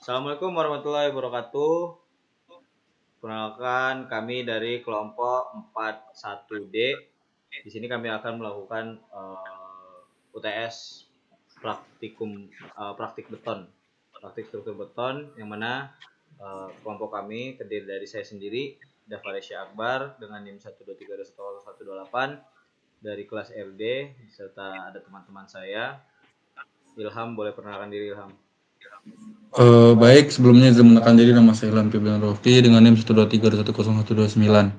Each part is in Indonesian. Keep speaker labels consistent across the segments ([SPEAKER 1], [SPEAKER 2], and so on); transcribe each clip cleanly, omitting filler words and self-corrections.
[SPEAKER 1] Assalamualaikum warahmatullahi wabarakatuh. Perkenalkan kami dari kelompok 41D. Di sini kami akan melakukan UTS praktik beton, praktik struktur beton, yang mana kelompok kami terdiri dari saya sendiri, Davaresya Akbar dengan NIM 1232108 dari kelas RD, serta ada teman-teman saya. Ilham, boleh perkenalkan diri Ilham.
[SPEAKER 2] Baik, sebelumnya izin menekan diri, nama saya Ilham Febrian Rofi dengan NIM 1232109.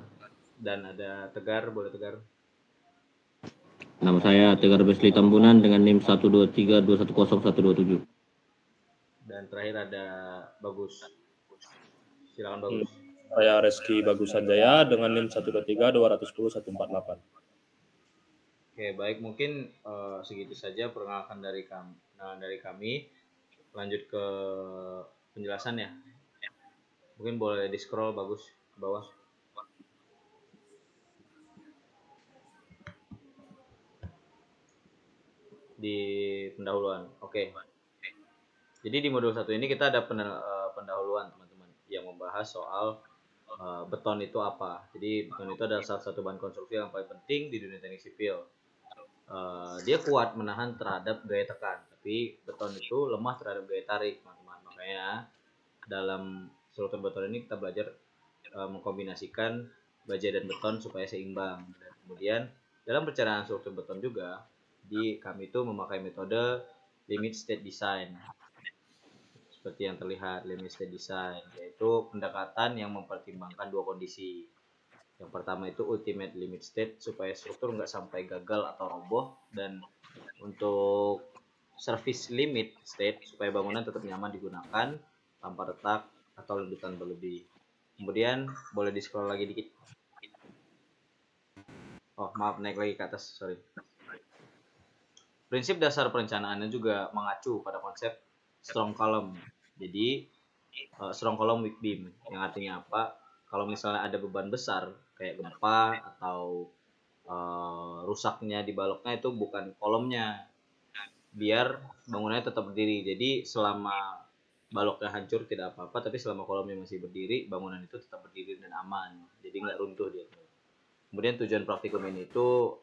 [SPEAKER 1] Dan ada Tegar, boleh Tegar.
[SPEAKER 3] Nama saya Tegar Besli Tambunan dengan NIM 123210127.
[SPEAKER 1] Dan terakhir ada Bagus. Silakan Bagus.
[SPEAKER 4] Saya Reski Bagus Sanjaya dengan NIM 123210148.
[SPEAKER 1] Oke, baik, mungkin segitu saja perkenalkan dari kami. Lanjut ke penjelasan ya. Mungkin boleh di scroll Bagus ke bawah. Di pendahuluan. Oke. Jadi di modul 1 ini kita ada pendahuluan teman-teman yang membahas soal beton itu apa. Jadi beton itu adalah salah satu bahan konstruksi yang paling penting di dunia teknik sipil. Dia kuat menahan terhadap gaya tekan, tapi beton itu lemah terhadap gaya tarik, teman-teman. Makanya dalam struktur beton ini kita belajar mengkombinasikan baja dan beton supaya seimbang. Dan kemudian dalam pencernaan struktur beton juga kami itu memakai metode limit state design. Seperti yang terlihat, limit state design yaitu pendekatan yang mempertimbangkan dua kondisi. Yang pertama itu ultimate limit state supaya struktur nggak sampai gagal atau roboh, dan untuk service limit state supaya bangunan tetap nyaman digunakan tanpa retak atau ledutan berlebih. Kemudian boleh di scroll lagi dikit. Oh maaf, naik lagi ke atas, sorry. Prinsip dasar perencanaannya juga mengacu pada konsep strong column. Jadi strong column weak beam, yang artinya apa? Kalau misalnya ada beban besar kayak gempa atau rusaknya di baloknya, itu bukan kolomnya, biar bangunannya tetap berdiri. Jadi selama baloknya hancur tidak apa-apa, tapi selama kolomnya masih berdiri, bangunan itu tetap berdiri dan aman, jadi nggak runtuh dia. Kemudian tujuan praktikum ini itu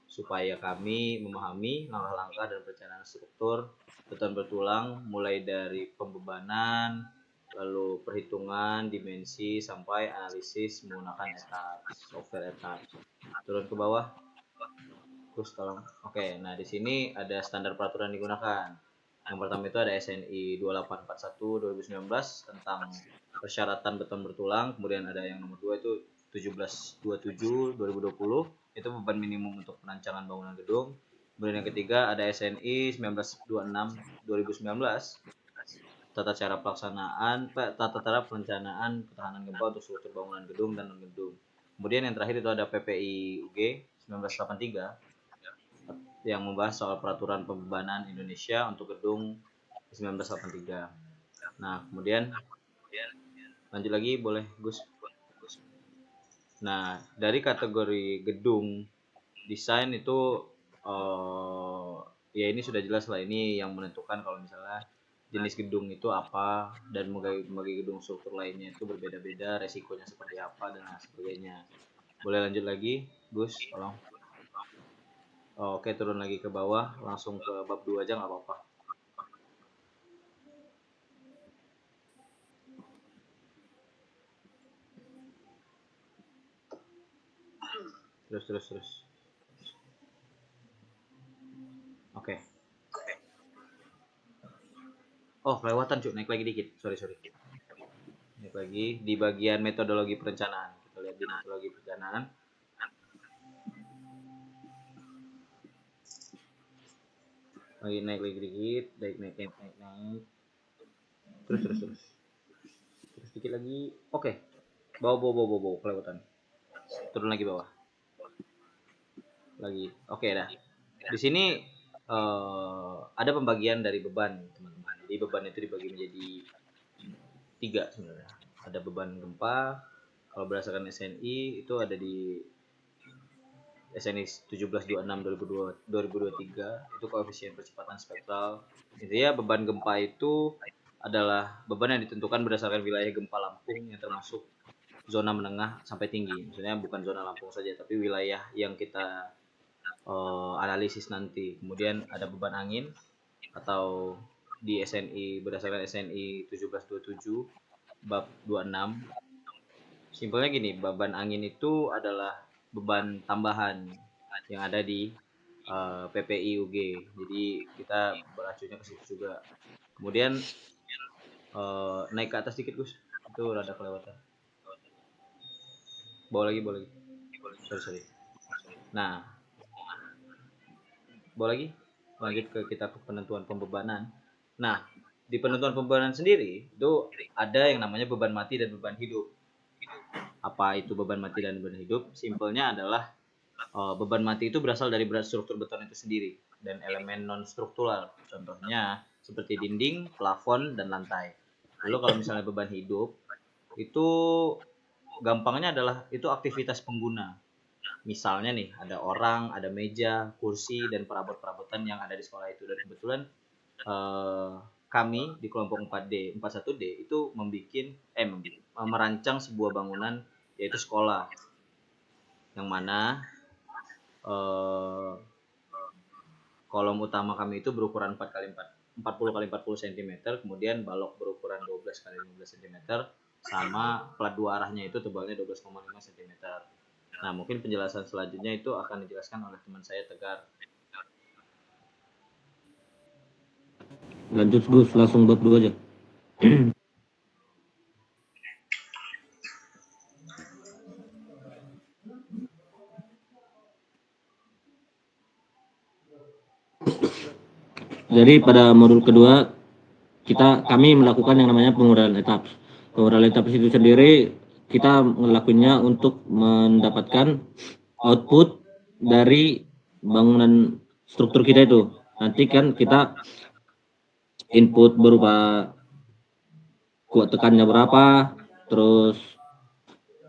[SPEAKER 1] supaya kami memahami langkah-langkah dan perencanaan struktur beton bertulang, mulai dari pembebanan, lalu perhitungan dimensi sampai analisis menggunakan software etap. Turun ke bawah. Terus tolong. Oke, nah di sini ada standar peraturan digunakan. Yang pertama itu ada SNI 2841 2019 tentang persyaratan beton bertulang. Kemudian ada yang nomor 2 itu 1727 2020, itu beban minimum untuk perancangan bangunan gedung. Kemudian yang ketiga ada SNI 1926 2019 tata cara perencanaan ketahanan gempa untuk struktur bangunan gedung dan non gedung. Kemudian yang terakhir itu ada PPI UG 1983 yang membahas soal peraturan pembebanan Indonesia untuk gedung 1983. Nah, kemudian lanjut lagi boleh Gus. Nah, dari kategori gedung desain itu ya ini sudah jelas lah, ini yang menentukan kalau misalnya jenis gedung itu apa, dan berbagai gedung struktur lainnya itu berbeda-beda, resikonya seperti apa dan sebagainya. Boleh lanjut lagi Gus, tolong. Oke, turun lagi ke bawah, langsung ke bab 2 aja nggak apa-apa. Terus. Oke. Oh, kelewatan cuy, naik lagi dikit. Sorry. Naik lagi di bagian metodologi perencanaan. Kita lihat di metodologi perencanaan. Naik lagi dikit, naik. Terus dikit lagi. Oke. Bawa kelewatan. Turun lagi bawah. Lagi. Oke dah. Di sini ada pembagian dari beban, teman-teman. Jadi beban itu dibagi menjadi 3 sebenarnya. Ada beban gempa. Kalau berdasarkan SNI itu ada di SNI 1726 2023 itu koefisien percepatan spektral. Intinya beban gempa itu adalah beban yang ditentukan berdasarkan wilayah gempa Lampung yang termasuk zona menengah sampai tinggi. Maksudnya bukan zona Lampung saja, tapi wilayah yang kita analisis nanti. Kemudian ada beban angin atau di SNI berdasarkan SNI 1727 bab 26. Simpelnya gini, beban angin itu adalah beban tambahan yang ada di PPI UG. Jadi kita beracunya ke situ juga. Kemudian naik ke atas dikit Gus, itu rada kelewatan. Bawa lagi. Sorry. Nah, bawa lagi. Lanjut ke kita ke penentuan pembebanan. Nah, di penentuan pembebanan sendiri itu ada yang namanya beban mati dan beban hidup. Apa itu beban mati dan beban hidup? Simpelnya adalah beban mati itu berasal dari berat struktur beton itu sendiri dan elemen non struktural. Contohnya seperti dinding, plafon, dan lantai. Lalu kalau misalnya beban hidup itu gampangnya adalah itu aktivitas pengguna. Misalnya nih, ada orang, ada meja, kursi, dan perabot-perabotan yang ada di sekolah itu. Dan kebetulan kami di kelompok 4D, 41D itu merancang sebuah bangunan yaitu sekolah. Yang mana kolom utama kami itu berukuran 40 x 40 cm, kemudian balok berukuran 12 x 15 cm, sama plat dua arahnya itu tebalnya 12,5 cm. Nah, mungkin penjelasan selanjutnya itu akan dijelaskan oleh teman saya Tegar.
[SPEAKER 3] Lanjut Gus, langsung bab 2 aja. Jadi pada modul kedua kami melakukan yang namanya penguraian etap. Penguraian etap itu sendiri kita melakukannya untuk mendapatkan output dari bangunan struktur kita itu. Nanti kan kita input berupa kuat tekannya berapa, terus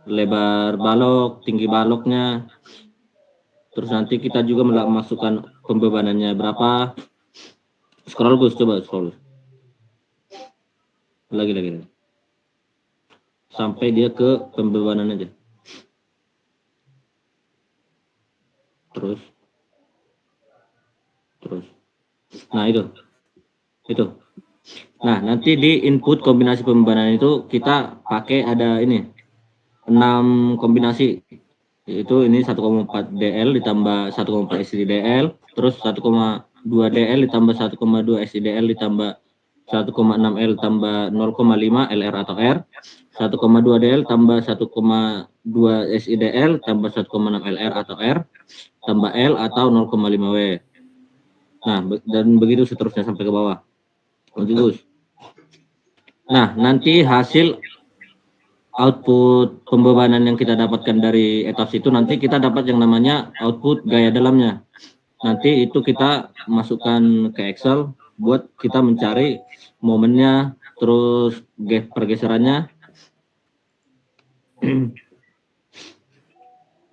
[SPEAKER 3] lebar balok, tinggi baloknya, terus nanti kita juga masukkan pembebanannya berapa. Scroll Gus, coba scroll lagi sampai dia ke pembebanan aja. Terus nah itu nah nanti di input kombinasi pembebanan itu kita pakai ada ini 6 kombinasi, yaitu ini 1,4 DL ditambah 1,4 SIDL, terus 1,2 DL ditambah 1,2 SIDL ditambah 1,6 L tambah 0,5 LR atau R, 1,2 DL tambah 1,2 SIDL tambah 1,6 LR atau R tambah L atau 0,5 W. Nah, dan begitu seterusnya sampai ke bawah. Lanjut. Nah, nanti hasil output pembebanan yang kita dapatkan dari etos itu nanti kita dapat yang namanya output gaya dalamnya. Nanti itu kita masukkan ke Excel buat kita mencari momennya, terus pergeserannya.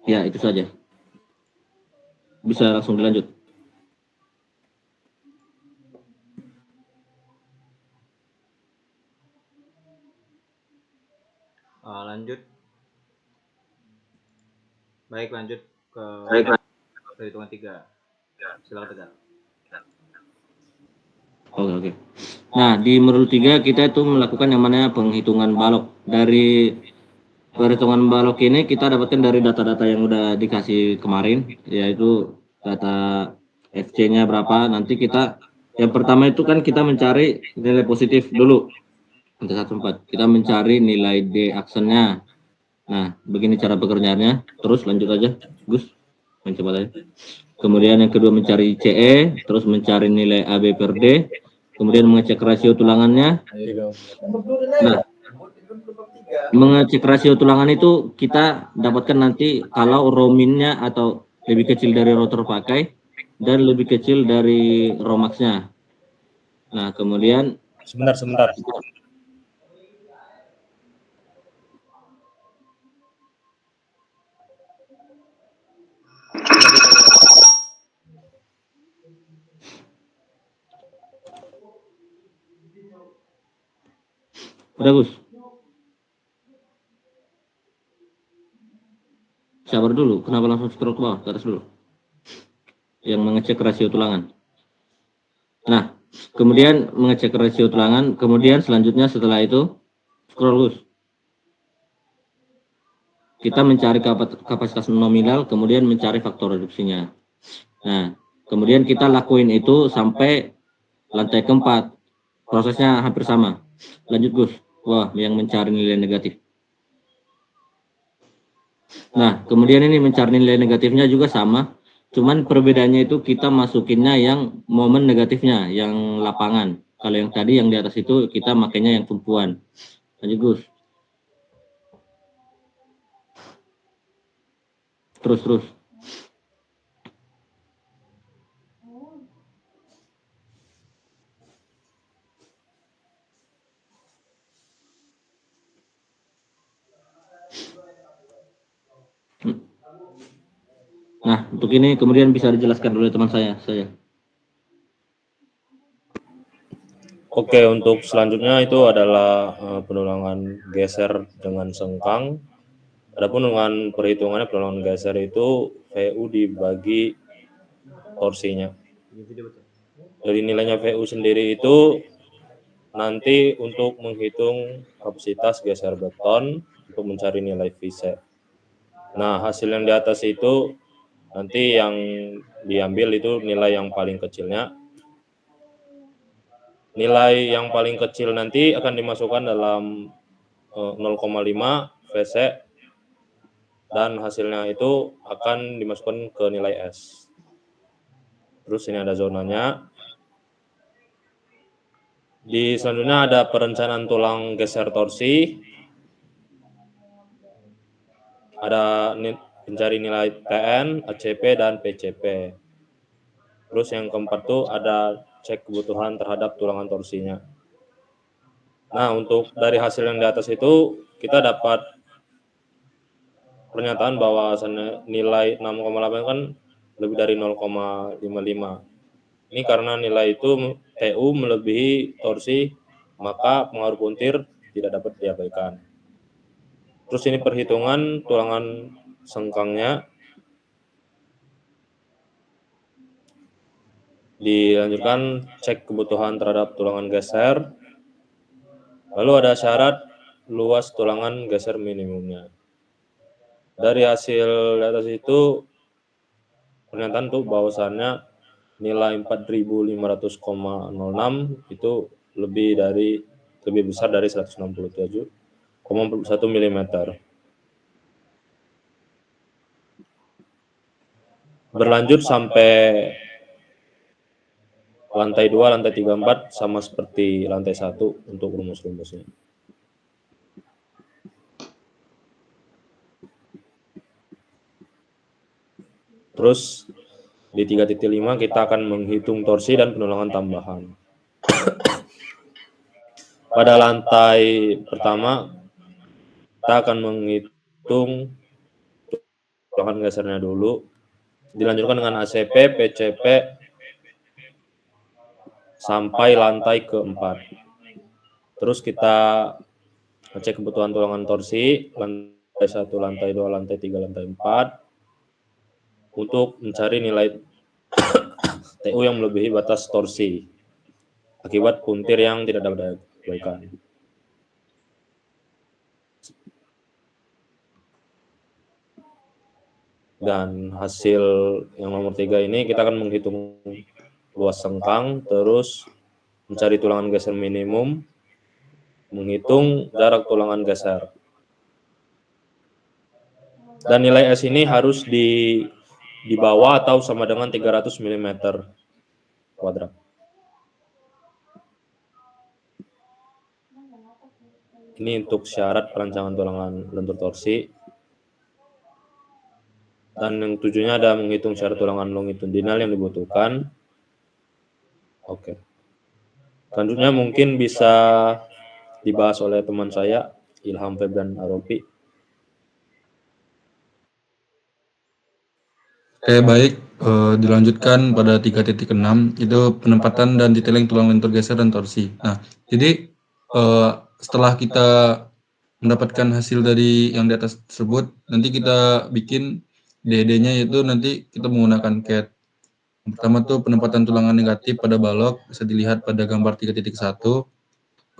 [SPEAKER 3] Ya, itu saja. Bisa langsung dilanjut.
[SPEAKER 1] Lanjut. Baik, lanjut ke perhitungan 3. Silakan Tegar.
[SPEAKER 3] Oke. Nah, di modul 3 kita itu melakukan yang namanya penghitungan balok. Dari perhitungan balok ini kita dapatkan dari data-data yang udah dikasih kemarin, yaitu data FC-nya berapa. Nanti kita yang pertama itu kan kita mencari nilai positif dulu. Untuk 14. Kita mencari nilai D aksennya. Nah, begini cara pekerjaannya. Terus lanjut aja, Gus. Mencoba aja. Kemudian yang kedua mencari CE, terus mencari nilai AB per D, kemudian mengecek rasio tulangannya. Nah, mengecek rasio tulangan itu kita dapatkan nanti kalau rominnya atau lebih kecil dari rotor pakai dan lebih kecil dari romaxnya. Nah, kemudian
[SPEAKER 4] Sebentar.
[SPEAKER 3] Udah Gus? Sabar dulu, kenapa langsung scroll ke bawah, ke atas dulu? Yang mengecek rasio tulangan. Nah, kemudian mengecek rasio tulangan, kemudian selanjutnya setelah itu, scroll Gus. Kita mencari kapasitas nominal, kemudian mencari faktor reduksinya. Nah, kemudian kita lakuin itu sampai lantai keempat. Prosesnya hampir sama. Lanjut Gus. Wah, yang mencari nilai negatif. Nah, kemudian ini mencari nilai negatifnya juga sama. Cuman perbedaannya itu kita masukinnya yang momen negatifnya, yang lapangan. Kalau yang tadi yang di atas itu kita makainya yang tumpuan. Lanjut Gus. Terus. Nah, untuk ini kemudian bisa dijelaskan oleh teman saya.
[SPEAKER 4] Oke, untuk selanjutnya itu adalah penulangan geser dengan sengkang. Adapun dengan perhitungannya penulangan geser itu VU dibagi torsinya. Dari nilainya VU sendiri itu nanti untuk menghitung kapasitas geser beton untuk mencari nilai Vset. Nah, hasil yang di atas itu nanti yang diambil itu nilai yang paling kecilnya. Nilai yang paling kecil nanti akan dimasukkan dalam 0,5 Vset dan hasilnya itu akan dimasukkan ke nilai S. Terus ini ada zonanya. Di selanjutnya ada perencanaan tulang geser torsi. Ada pencari nilai TN, ACP, dan PCP. Terus yang keempat tuh ada cek kebutuhan terhadap tulangan torsinya. Nah, untuk dari hasil yang di atas itu kita dapat pernyataan bahwa nilai 6,8 kan lebih dari 0,55. Ini karena nilai itu TU melebihi torsi, maka pengaruh puntir tidak dapat diabaikan. Terus ini perhitungan tulangan sengkangnya. Dilanjutkan cek kebutuhan terhadap tulangan geser. Lalu ada syarat luas tulangan geser minimumnya. Dari hasil di atas itu pernyataan tuh bahwasannya nilai 4.500,06 itu lebih besar dari 167,41 mm. Berlanjut sampai lantai 2, lantai 3, 4 sama seperti lantai 1 untuk rumus-rumusnya. Terus di 3.5 kita akan menghitung torsi dan penulangan tambahan. Pada lantai pertama kita akan menghitung tulangan gesernya dulu. Dilanjutkan dengan ACP, PCP sampai lantai keempat. Terus kita ngecek kebutuhan tulangan torsi lantai 1, lantai 2, lantai 3, lantai 4 untuk mencari nilai TU yang melebihi batas torsi akibat puntir yang tidak dapat diabaikan. Dan hasil yang nomor 3 ini kita akan menghitung luas sengkang, terus mencari tulangan geser minimum, menghitung jarak tulangan geser. Dan nilai S ini harus di bawah atau sama dengan 300 mm kuadrat. Ini untuk syarat perancangan tulangan lentur torsi. Dan yang tujuannya ada menghitung syarat tulangan longitudinal yang dibutuhkan. Oke. Selanjutnya mungkin bisa dibahas oleh teman saya, Ilham Febrian Aropi.
[SPEAKER 2] Oke, baik. Dilanjutkan pada 3.6 itu penempatan dan detailing tulang lentur geser dan torsi. Nah, jadi setelah kita mendapatkan hasil dari yang di atas tersebut, nanti kita bikin DD-nya, yaitu nanti kita menggunakan CAD. Yang pertama tuh penempatan tulangan negatif pada balok bisa dilihat pada gambar 3.1.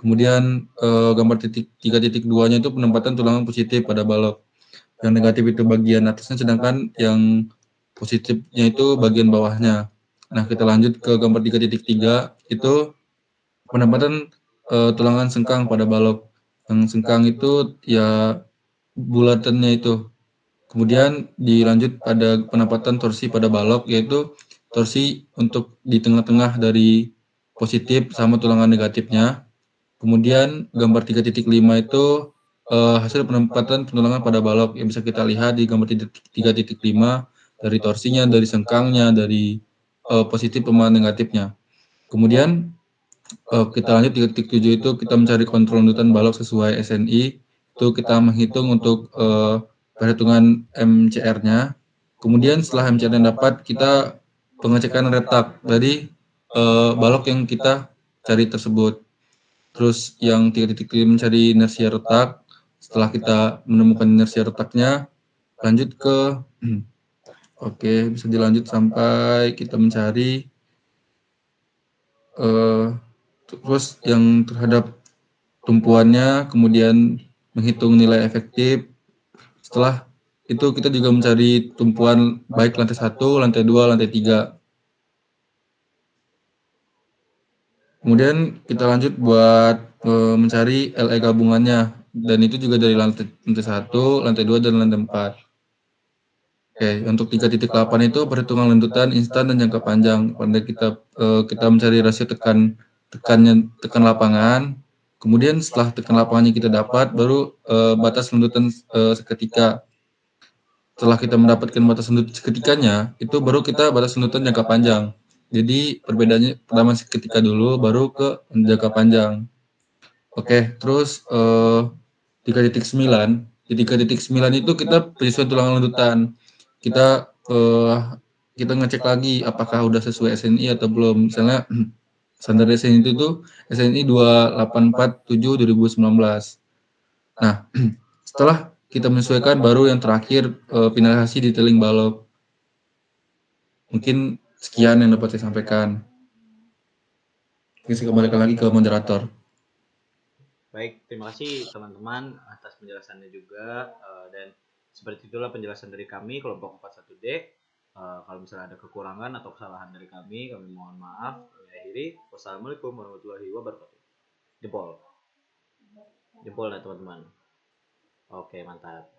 [SPEAKER 2] Kemudian gambar 3.2-nya itu penempatan tulangan positif pada balok. Yang negatif itu bagian atasnya, sedangkan yang positifnya itu bagian bawahnya. Nah, kita lanjut ke gambar 3.3, itu penempatan tulangan sengkang pada balok. Yang sengkang itu ya bulatannya itu. Kemudian dilanjut pada penempatan torsi pada balok, yaitu torsi untuk di tengah-tengah dari positif sama tulangan negatifnya. Kemudian gambar 3.5 itu hasil penempatan tulangan pada balok yang bisa kita lihat di gambar 3.5 dari torsinya, dari sengkangnya, dari positif sama negatifnya. Kemudian kita lanjut 3.7, itu kita mencari kontrol lanjutan balok sesuai SNI. Itu kita menghitung untuk perhitungan MCR-nya. Kemudian setelah MCR-nya dapat, kita pengecekan retak dari balok yang kita cari tersebut. Terus yang 3.5 mencari inersia retak. Setelah kita menemukan inersia retaknya, lanjut ke oke, bisa dilanjut sampai kita mencari terus yang terhadap tumpuannya, kemudian menghitung nilai efektif. Setelah itu kita juga mencari tumpuan baik lantai 1, lantai 2, lantai 3. Kemudian kita lanjut buat mencari LE gabungannya, dan itu juga dari lantai 1, lantai 2, dan lantai 4. Oke, untuk 3.8 itu perhitungan lanjutan instan dan jangka panjang. Pada kita mencari rasio tekan lapangan. Kemudian setelah tekan lapangannya kita dapat, baru batas lanjutan seketika. Setelah kita mendapatkan batas lanjutan seketikanya, itu baru kita batas lanjutan jangka panjang. Jadi perbedaannya pertama seketika dulu, baru ke jangka panjang. Oke, terus 3.9. Di 3.9 itu kita penyesuaian tulangan lanjutan. Kita kita ngecek lagi apakah udah sesuai SNI atau belum. Misalnya standar SNI itu tuh SNI 2847 2019. Nah, setelah kita menyesuaikan, baru yang terakhir finalisasi detailing balok. Mungkin sekian yang dapat saya sampaikan. Mungkin saya kembalikan lagi ke moderator.
[SPEAKER 1] Baik, terima kasih teman-teman atas penjelasannya juga, dan seperti itulah penjelasan dari kami kelompok 41D. Kalau misalnya ada kekurangan atau kesalahan dari kami mohon maaf. Kami akhiri. Wassalamualaikum warahmatullahi wabarakatuh. Jempol ya teman-teman. Oke, mantap.